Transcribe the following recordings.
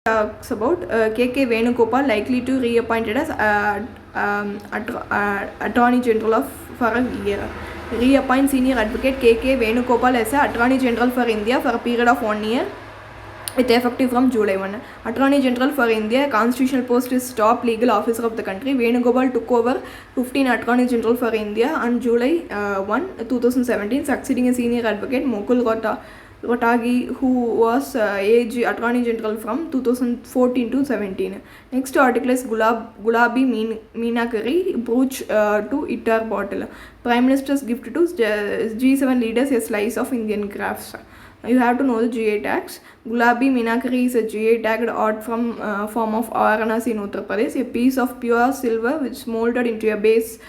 talks about K.K. Venugopal likely to reappointed as Attorney General for a year. Reappoint Senior Advocate K.K. Venugopal as Attorney General for India for a period of 1 year with effective from July 1. Attorney General for India, constitutional post, is top legal officer of the country. Venugopal took over 15 Attorney General for India on July 1, 2017, succeeding a senior advocate Mukul Rotagi, who was AG Attorney General from 2014 to 17. Next article is Gulabi Meenakari brooch to Itar bottle. Prime Minister's gift to G7 leaders a slice of Indian crafts. You have to know the GI tags. Gulabi Meenakari is a GI tagged art from form of Varanasi in Uttar Pradesh. A piece of pure silver which molded into a base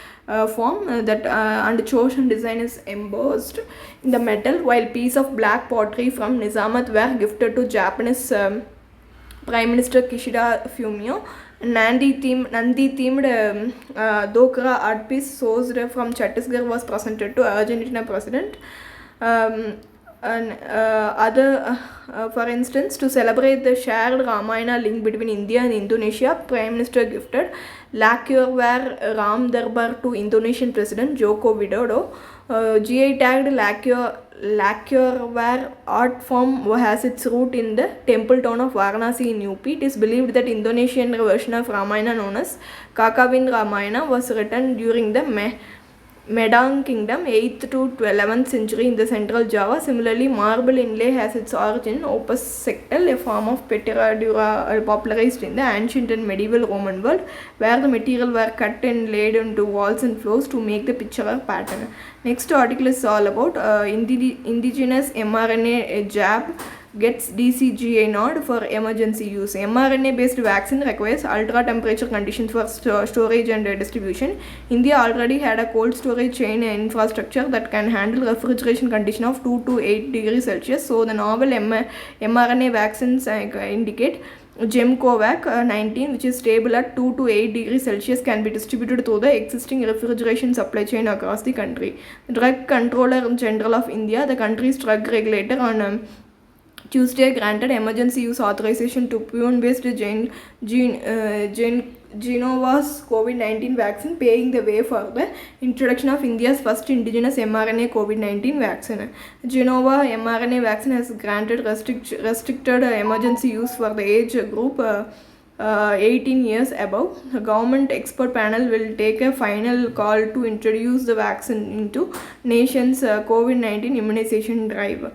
form that and chosen design is embossed in the metal, while piece of black pottery from Nizamat were gifted to Japanese Prime Minister Kishida Fumio. Nandi themed Dokra art piece sourced from Chhattisgarh was presented to Argentina President. For instance, to celebrate the shared Ramayana link between India and Indonesia, Prime Minister gifted lacquerware Ram Darbar to Indonesian President Joko Widodo. GI tagged lacquerware art form has its root in the temple town of Varanasi in UP. It is believed that Indonesian version of Ramayana known as Kakawin Ramayana was written during the Medang Kingdom, 8th to 11th century in the central Java. Similarly, marble inlay has its origin in opus sectal, a form of petteradura popularized in the ancient and medieval Roman world, where the material were cut and laid into walls and floors to make the picture pattern. Next article is all about indigenous mRNA jab gets DCGA nod for emergency use. mRNA based vaccine requires ultra temperature conditions for storage and distribution. India already had a cold storage chain infrastructure that can handle refrigeration condition of 2 to 8 degrees Celsius. So the novel mRNA vaccines indicate Gemcovac 19, which is stable at 2 to 8 degrees Celsius, can be distributed through the existing refrigeration supply chain across the country. The Drug Controller General of India, the country's drug regulator, on Tuesday granted emergency use authorization to Pune-based Genova's COVID-19 vaccine, paving the way for the introduction of India's first indigenous mRNA COVID-19 vaccine. Genova mRNA vaccine has granted restricted emergency use for the age group 18 years above. The government expert panel will take a final call to introduce the vaccine into nation's COVID-19 immunization drive.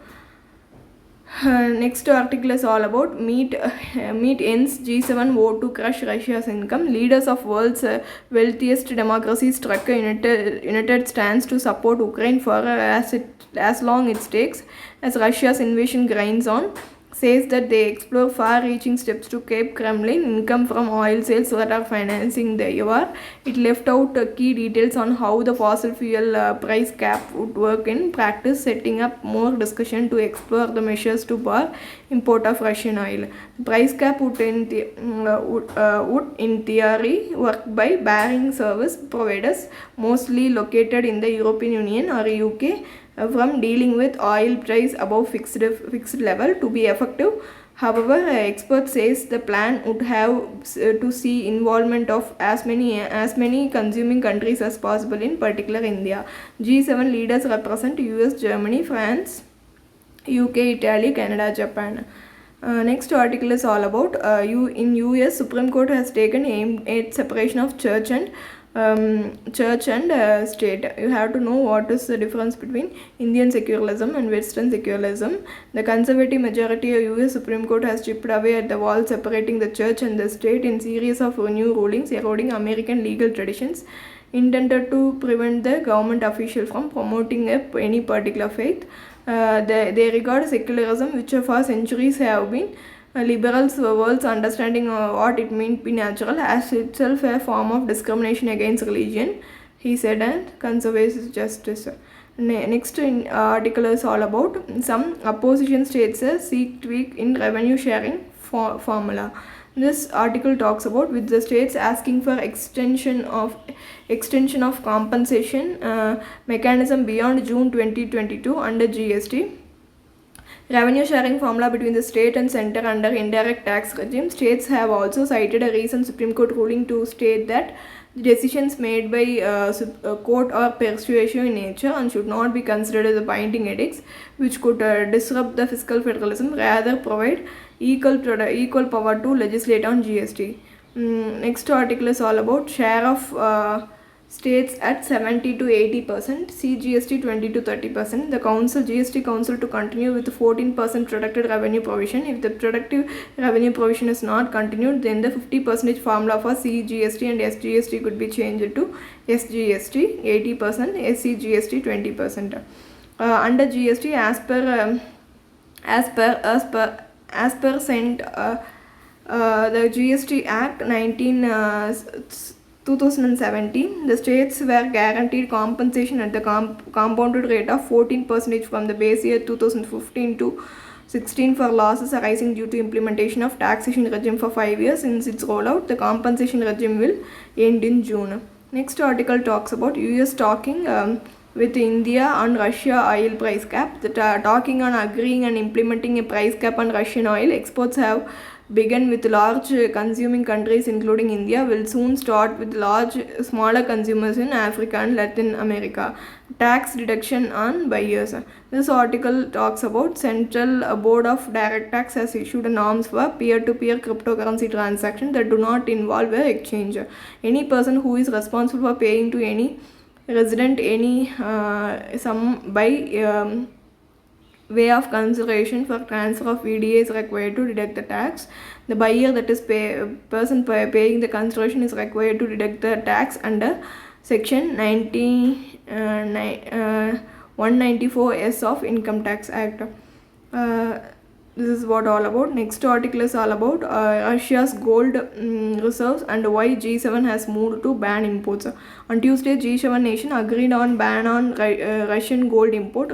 Next article is all about meet ends G7 vote to crush Russia's income. Leaders of world's wealthiest democracies struck a united stance to support Ukraine for as long it takes as Russia's invasion grinds on. Says that they explore far-reaching steps to keep Kremlin income from oil sales that are financing the war. It left out key details on how the fossil fuel price cap would work in practice, setting up more discussion to explore the measures to bar import of Russian oil. The price cap would in theory work by barring service providers, mostly located in the European Union or UK, from dealing with oil price above fixed level to be effective. However, experts says the plan would have to see involvement of as many consuming countries as possible, in particular India. G7 leaders represent US, Germany, France, UK, Italy, Canada, Japan. Next article is all about in US Supreme Court has taken aim at separation of church and state. You have to know what is the difference between Indian secularism and Western secularism. The conservative majority of US Supreme Court has chipped away at the wall separating the church and the state in series of new rulings, eroding American legal traditions intended to prevent the government official from promoting any particular faith. They regard secularism, which for centuries have been liberals' world's understanding of what it means to be natural, as itself a form of discrimination against religion, he said, and conservative justice. Next article is all about some opposition states seek tweak in revenue sharing formula. This article talks about with the states asking for extension of compensation mechanism beyond June 2022 under GST. Revenue sharing formula between the state and center under indirect tax regime. States have also cited a recent Supreme Court ruling to state that decisions made by court are persuasive in nature and should not be considered as a binding edicts, which could disrupt the fiscal federalism. Rather, provide equal power to legislate on GST. Next article is all about share of states at 70 to 80%, see GST 20 to 30%. The GST Council to continue with 14% protected revenue provision. If the protective revenue provision is not continued, then the 50% formula for CGST and SGST could be changed to SGST 80%, SCGST 20%. Under GST, as per cent, the GST Act 2017, the states were guaranteed compensation at the compounded rate of 14% from the base year 2015 to 16 for losses arising due to implementation of taxation regime for 5 years. Since its rollout, the compensation regime will end in June. Next article talks about US talking with India on Russia oil price cap. The talking on agreeing and implementing a price cap on Russian oil exports have begun with large consuming countries including India, will soon start with smaller consumers in Africa and Latin America. Tax deduction on buyers. This article talks about Central Board of Direct Tax has issued norms for peer-to-peer cryptocurrency transactions that do not involve an exchange. Any person who is responsible for paying to any resident any sum by way of consideration for transfer of VDA is required to deduct the tax. The buyer, that is person paying the consideration, is required to deduct the tax under section 194S of Income Tax Act. This is what all about. Next article is all about Russia's gold reserves and why G7 has moved to ban imports. On Tuesday, G7 nation agreed on ban on Russian gold import.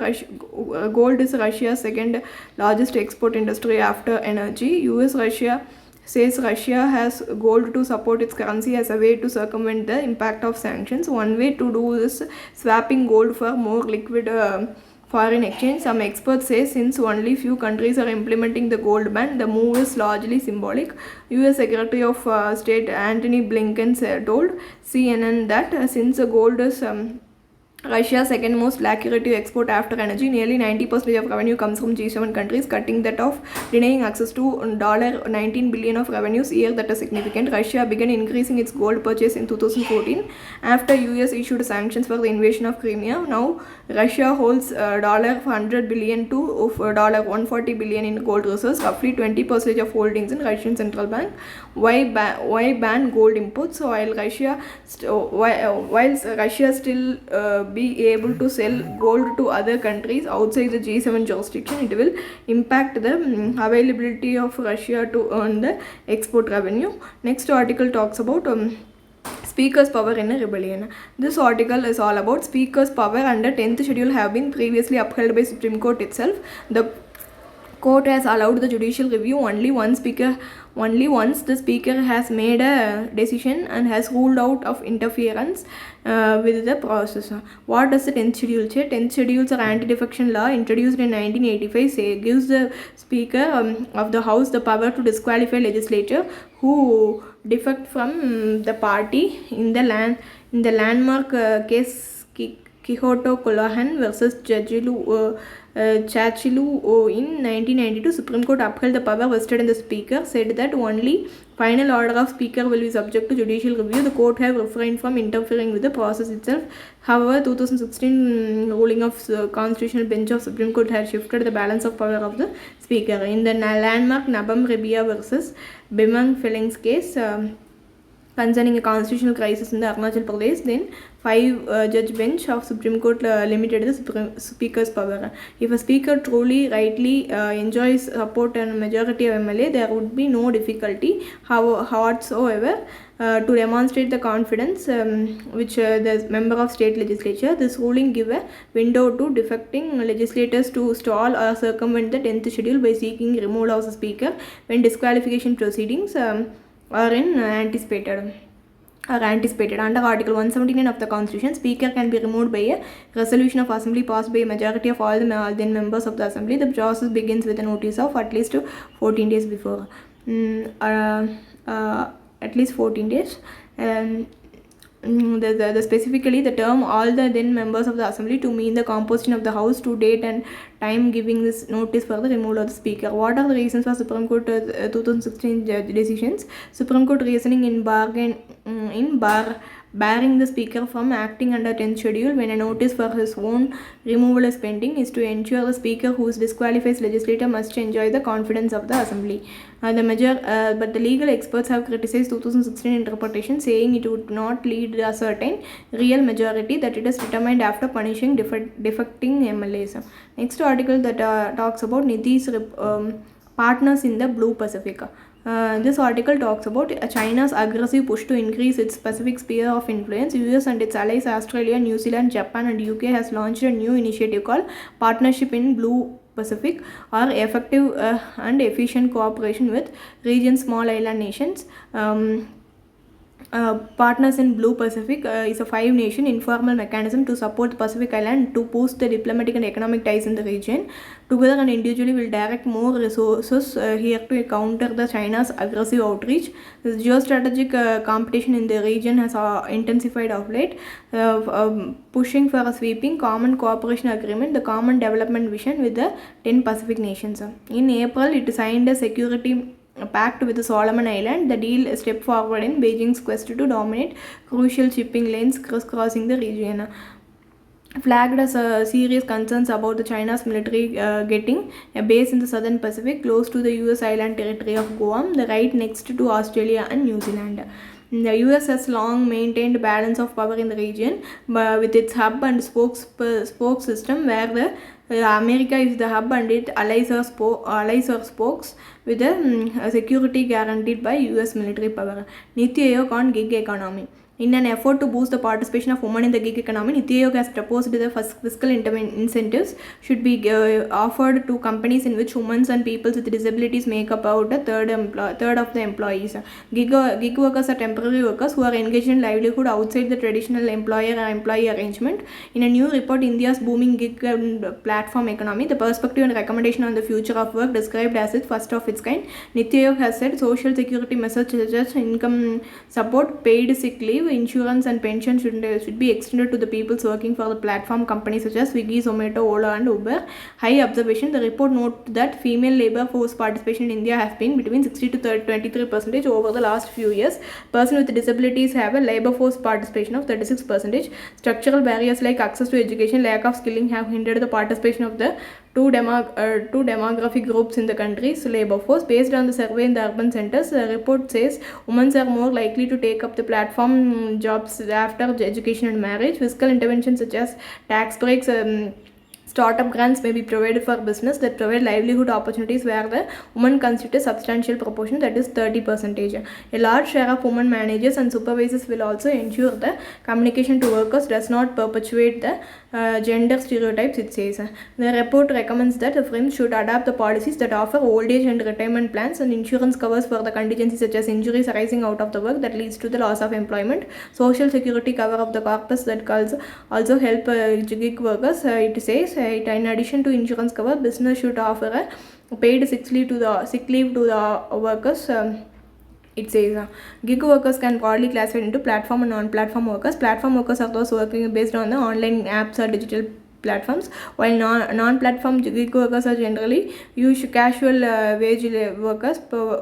Gold is Russia's second largest export industry after energy. Russia says Russia has gold to support its currency as a way to circumvent the impact of sanctions. One way to do this, swapping gold for more liquid foreign exchange. Some experts say since only few countries are implementing the gold ban, the move is largely symbolic. US Secretary of State Antony Blinken told CNN that since the gold is Russia's second most lucrative export after energy, nearly 90% of revenue comes from G7 countries, cutting that off, denying access to $19 billion of revenues year that is significant. Russia began increasing its gold purchase in 2014 after US issued sanctions for the invasion of Crimea. Now, Russia holds $100 billion to $140 billion in gold reserves, roughly 20% of holdings in Russian central bank. Why ban gold imports? While Russia still be able to sell gold to other countries outside the G7 jurisdiction, it will impact the availability of Russia to earn the export revenue. Next article talks about Speaker's power in a rebellion. This article is all about Speaker's power under 10th schedule have been previously upheld by Supreme Court itself. The court has allowed the judicial review only once the speaker has made a decision and has ruled out of interference with the process. What does the 10th schedule say? 10th schedules are anti-defection law introduced in 1985 gives the speaker of the house the power to disqualify legislator who defect from the party. In the landmark case Quixote Colohan versus Chachilu in 1992, Supreme Court upheld the power vested in the Speaker, said that only final order of Speaker will be subject to judicial review. The court have refrained from interfering with the process itself. However, 2016 ruling of Constitutional Bench of Supreme Court had shifted the balance of power of the Speaker. In the landmark Nabam Rebia versus Bimang Feling's case, concerning a constitutional crisis in the Arunachal Pradesh, then 5-judge bench of Supreme Court limited the Speaker's power. If a Speaker truly rightly enjoys support and majority of MLA, there would be no difficulty whatsoever to demonstrate the confidence which the member of state legislature. This ruling give a window to defecting legislators to stall or circumvent the 10th schedule by seeking removal of the Speaker when disqualification proceedings are anticipated. are anticipated. Under Article 179 of the Constitution, Speaker can be removed by a resolution of Assembly passed by a majority of all the then members of the Assembly. The process begins with a notice of at least 14 days before. At least 14 days. Specifically the term all the then members of the Assembly to mean the composition of the House to date and time giving this notice for the removal of the Speaker. What are the reasons for Supreme Court 2016 decisions? Supreme Court reasoning in barring the Speaker from acting under 10th schedule when a notice for his own removal is pending is to ensure the Speaker who disqualifies legislator must enjoy the confidence of the Assembly. But the legal experts have criticized 2016 interpretation, saying it would not lead a certain real majority that it is determined after punishing defecting MLAs. Next article that talks about Niti's partners in the Blue Pacific. This article talks about China's aggressive push to increase its Pacific sphere of influence. US and its allies Australia, New Zealand, Japan and UK has launched a new initiative called Partnership in Blue Pacific, or effective and efficient cooperation with region's small island nations. Partners in Blue Pacific is a 5-nation informal mechanism to support the Pacific Island to boost the diplomatic and economic ties in the region. Together and individually will direct more resources here to counter the China's aggressive outreach. The geostrategic competition in the region has intensified of late, pushing for a sweeping common cooperation agreement, the Common Development Vision with the 10 Pacific nations. In April, it signed a security pact with the Solomon Island. The deal stepped forward in Beijing's quest to dominate crucial shipping lanes crisscrossing the region. Flagged as serious concerns about the China's military getting a base in the southern Pacific close to the US island territory of Guam, the right next to Australia and New Zealand. The US has long maintained balance of power in the region with its hub and spoke system, where America is the hub and it allies or spokes with a security guaranteed by US military power. Niti Aayog on gig economy. In an effort to boost the participation of women in the gig economy, Niti Aayog has proposed that fiscal incentives should be offered to companies in which women and people with disabilities make up about a third of the employees. Gig workers are temporary workers who are engaged in livelihood outside the traditional employer or employee arrangement. In a new report, India's booming gig platform economy, the perspective and recommendation on the future of work described as its first of its kind, Niti Aayog has said social security measures such as income support, paid sick leave, insurance and pension should be extended to the people working for the platform companies such as Swiggy, Zomato, Ola and Uber. High observation. The report notes that female labor force participation in India has been between 60 to 23% over the last few years. Persons with disabilities have a labor force participation of 36%. Structural barriers like access to education, lack of skilling have hindered the participation of the two demographic groups in the country's labor force. Based on the survey in the urban centers, the report says women are more likely to take up the platform jobs after education and marriage. Fiscal interventions such as tax breaks, startup grants may be provided for business that provide livelihood opportunities where the women constitute a substantial proportion, that is 30%. A large share of women managers and supervisors will also ensure the communication to workers does not perpetuate the gender stereotypes, it says. The report recommends that the firms should adopt the policies that offer old age and retirement plans and insurance covers for the contingencies such as injuries arising out of the work that leads to the loss of employment, social security cover of the corpus that also help gig workers, it says. In addition to insurance cover, business should offer a paid sick leave to the workers. It says gig workers can broadly classified into platform and non-platform workers. Platform workers are those working based on the online apps or digital platforms, while non-platform gig workers are generally casual wage workers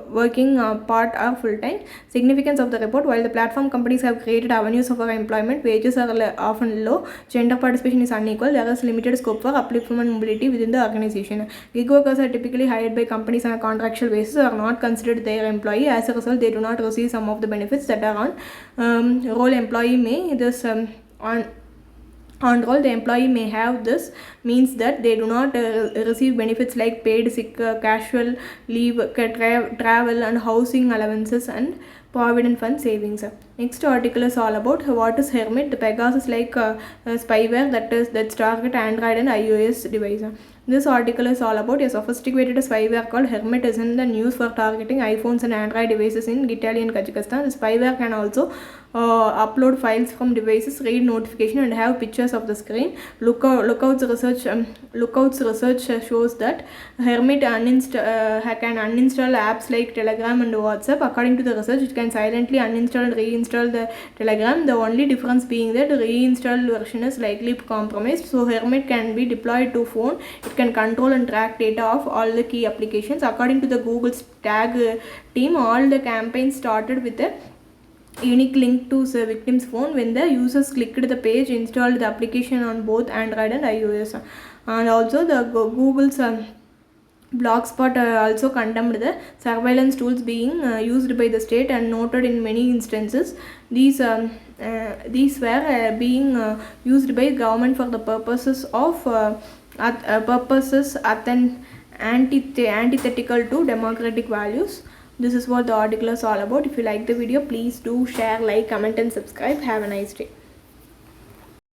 working part or full-time. Significance of the report: while the platform companies have created avenues for employment, wages are often low, gender participation is unequal, there is limited scope for upliftment and mobility within the organization. Gig workers are typically hired by companies on a contractual basis or are not considered their employee. As a result, they do not receive some of the benefits that are on role employee may. On roll, the employee may have. This means that they do not receive benefits like paid sick, casual leave, travel and housing allowances and provident fund savings. Next article is all about what is Hermit, the Pegasus like spyware that target Android and iOS device. This article is all about a sophisticated spyware called Hermit is in the news for targeting iPhones and Android devices in Italy and Kazakhstan. The spyware can also upload files from devices, read notification, and have pictures of the screen. Lookouts research shows that Hermit can uninstall apps like Telegram and WhatsApp. According to the research, it can silently uninstall and reinstall the Telegram. The only difference being that the reinstalled version is likely compromised. So Hermit can be deployed to phone. It can control and track data of all the key applications. According to the Google's tag team, all the campaigns started with a unique link to the victim's phone. When the users clicked the page, installed the application on both Android and iOS. And also the Google's Blogspot also condemned the surveillance tools being used by the state and noted in many instances these were being used by government for the purposes antithetical to democratic values. This is what the article is all about. If you like the video, please do share, like, comment and subscribe. Have a nice day.